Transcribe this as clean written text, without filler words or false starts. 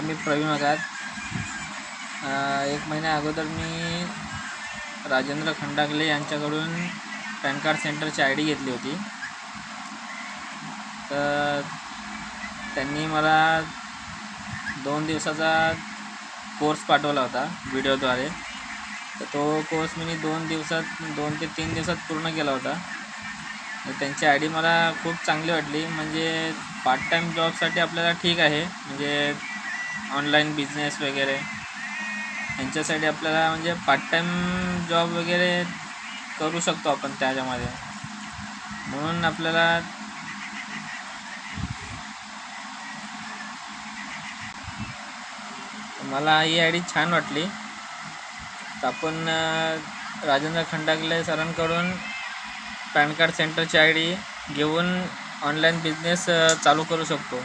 मी प्रवीण वगात. एक महिन्या अगोदर मी राजेंद्र खंडागले यांच्याकडून पॅन कार्ड सेंटरची आय डी घेतली होती. तर त्यांनी मला 2 दिवसाचा कोर्स पाठवला होता व्हिडिओद्वारे. तर तो कोर्स मी 2 ते 3 दिवसात पूर्ण केला होता. त्यांची आय डी मला खूप चांगली वाटली. म्हणजे पार्ट टाईम जॉबसाठी आपल्याला ठीक आहे, म्हणजे ऑनलाईन बिझनेस वगैरे यांच्यासाठी आपल्याला म्हणजे पार्ट टाईम जॉब वगैरे करू शकतो आपण त्याच्यामध्ये. म्हणून आपल्याला मला ही आय डी छान वाटली. तर आपण राजेंद्र खंडागले सरांकडून पॅन कार्ड सेंटरची आय डी घेऊन ऑनलाईन बिझनेस चालू करू शकतो.